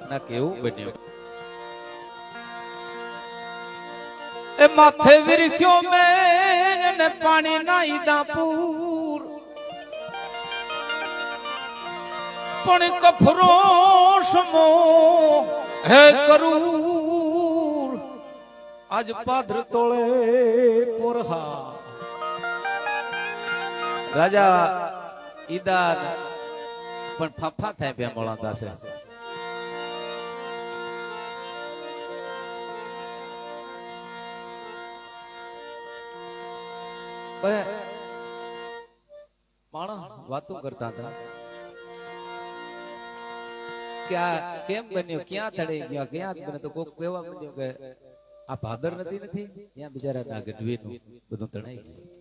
ના કેવું બન્યું એ માથે વિરખ્યો મેં ને પાણી નાઈ દાપૂર પણ કફરો સમો હે કરૂર આજ પાદર તોળે પોરહા રાજા ઈદાન પણ ફાફા થાય બે મોળાતા છે માણસ વાતો કરતા હતા કે આ કેમ બન્યું ક્યાં થડી ગયો ક્યાં બને તો કોક કહેવા બન્યું કે આ ભાદર નથી ત્યાં બિચારા ના ગઢવીનું બધું તણાઈ ગયું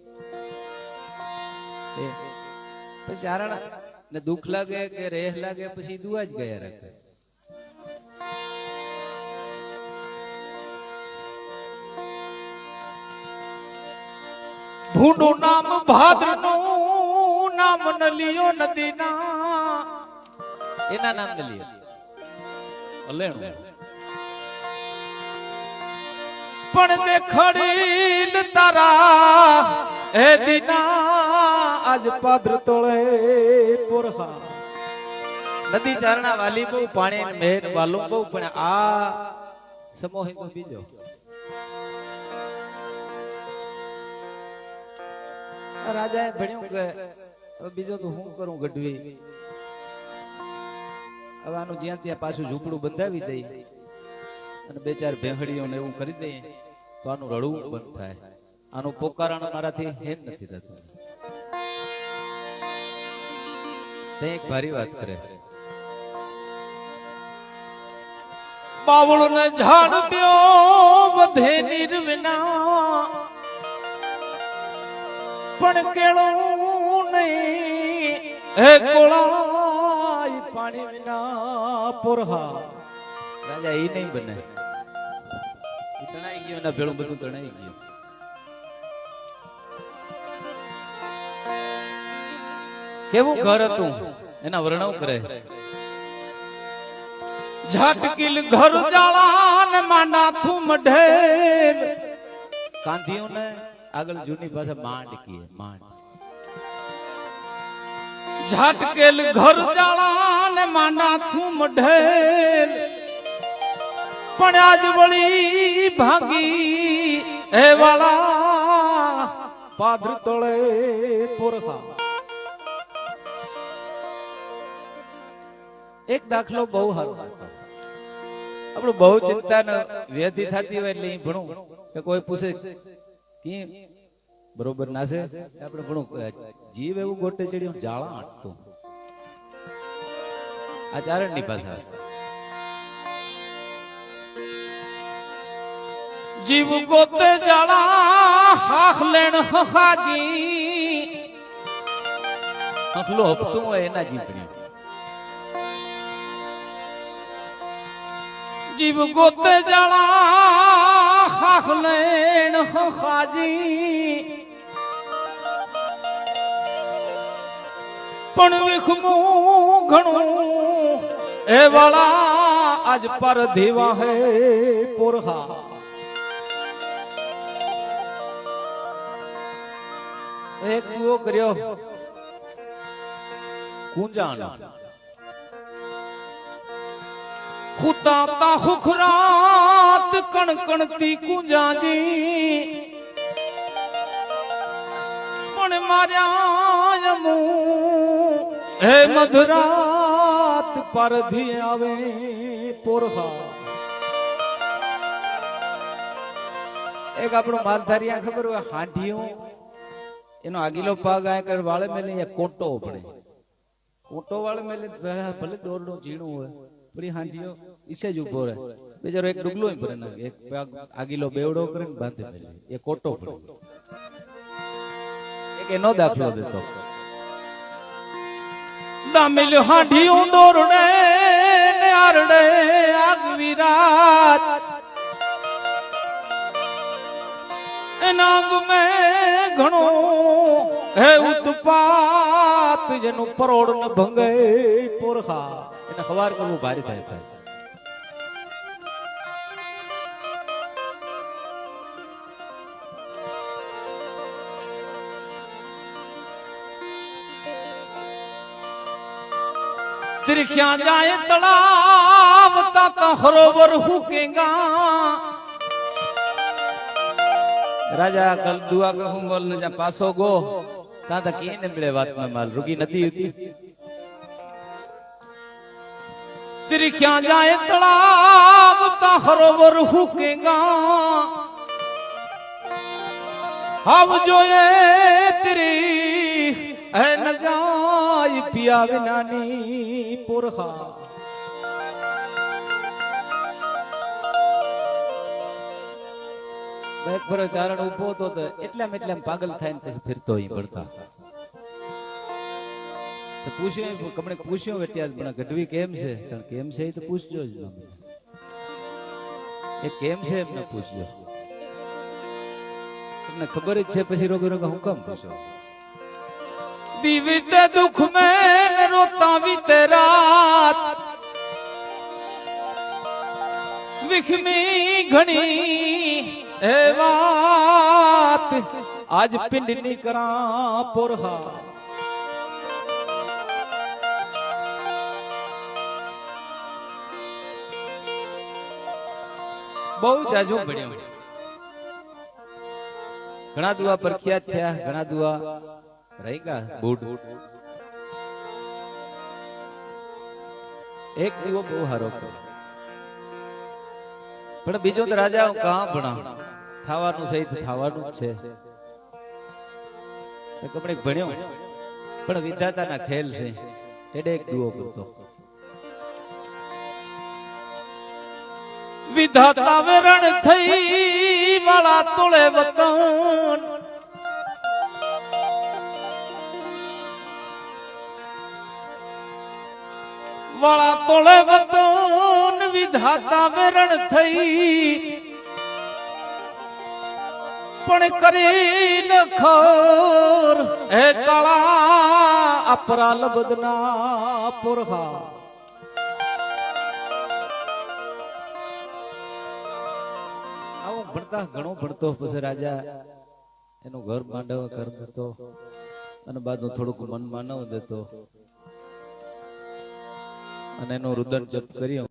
પછી આરણા ને દુઃખ લાગે કે રેહ લાગે પછી દુઆ જ ગયા રાખે ભૂંડું નામ ભાદરનું નામ ન લિયો નદીના એના નામ ન લિયો અલેણું પણ દેખડીલ તારા એ દીના આજ પાદર તોળે પોરહા નદી ચારણા વાલી બહુ પાણી મેર વાલું બહુ પણ આ સમોહી તો બીજો રાજાએ ભણ્યું કે બીજો તો હું કરું ગઢવી હવે આનું જ્યાં ત્યાં પાછું ઝૂંપડું બંધાવી દઈ અને બે ચાર ભેહડીઓને એવું કરી દઈએ તો આનું રડવું બંધ થાય આનું પોકારણ મારાથી હેન નથી થતું તે એક ભારી વાત કરે બાવળ ને ઝાડ પ્યો વધે નિર્વિના પણ કેળું નહીં હે કોળાઈ પાણી વિના પોરહા રાજા એ નહીં બને તણાઈ ગયો ને ભેળું બધું તણાઈ ગયું કેવું ઘર હતું એના વર્ણવ કરે ઝાટકીલ ઘર જાળા ને માંડા થું મઢેલ કાંધીઓ ને આગળ જૂની પાસે માંડ કીએ માંડ ઝાટકેલ ઘર જાળા ને માંડા થું મઢેલ પણ આજ વળી ભાંગી હે વાળા પાદર તોળે પોરહા એક દાખલો બહુ સારો આપણું બહુ ચિંતા ને વ્યધિ થતી હોય એટલે ભણું કે કોઈ પૂછે કે બરોબર ના છે આપણે ભણું જીવ એવું ગોટે ચડ્યું જાળા આટતું આ ચારણ ની ભાષા જીવ ગોતે જાળા હાખ લેણ હાજી હફલો હફતું હોય એના જીભણી જીવ ગોતે જાળા હાખ લેણ હાજી પણ વિખમું ઘણું એ વાળા આજ પર દેવા હે પોરહા એક કુવો કર્યો કુંજાણ ખુતાતા હુખરાત કણકણતી કુંજાજી પણ માર્યા યમુ હે મધરાત પરધી આવે પોરહા એક આપણો માલધારી ખબર હોય હાંઢિયું એનો આગીલો પાગ આ કર વાળે મેલે કોટો પડે કોટો વાળે મેલે ભલે દોરડું ઝીણું હોય પડી હાંડીઓ ઈસે જ ઉભો રહે બેચારો એક ડુગલો ભરે નાખે એક પાગ આગીલો બેવડો કરીને બાંધે મેલે એ કોટો પડે એક એનો દાખલો દેતો દામિલ હાંડીઓ દોરડે ને આરડે આગવી રાત નાગ મેં ઘણો હે ઉત્પાત જેનું પરોડ ન ભંગે પોરહા એને હવાર કરવું ભારી થાય तिरख्या जाए तलाब ता हरोबर हुकेगा राजा कल दुआ कहूं बोल न जा पासो गो ता की ने मिले बात में माल रुकी नदी होती तिरख्या जाए तलाब ता हरोबर हुकेगा अब जो ये तेरी है न जाए पिया विनानी पुरखा એક પર ચારણ ઉભો તો એટલામાં પાગલ થઈને પછી ફરતો અહીં પડતા તો પૂછ્યું કમણે પૂછ્યું વેટ્યા પણ ગઢવી કેમ છે કેમ છે એ તો પૂછજો જ એ કેમ છે એમને પૂછજો તમને ખબર જ છે પછી રોગ રોગ હું કેમ પૂછો દીવિતે દુખ મેં રોતા વીતે રાત વિખમી ઘણી એ વાત આજ પિંડની કરા પોરહા બહુ જાજુ ભણ્યો ઘણા દુઆ પ્રખ્યાત થયા ઘણા દુઆ રહી ગયા બૂટ એક દીવો બહુ સારો પણ બીજો તો રાજા હું કાં ભણા થાવાનું છે થાવાનું જ છે કપડે ભણ્યો પણ વિધાતાના ખેલ છે એટલે એક દુઓ કરતો વિધાતા વેરણ થઈ વાળા તોળે વતન વાળા તોળે વતન વિધાતા વેરણ થઈ પણ કરી ન ખર હે કાળા અપરાલ બદના પુરહા આવું ભણતા ઘણો ભણતો પછી રાજા એનું ઘર માંડવા કર દેતો અને બાદમાં થોડુંક મન માનવ દેતો અને એનું રુદન જપ કર્યું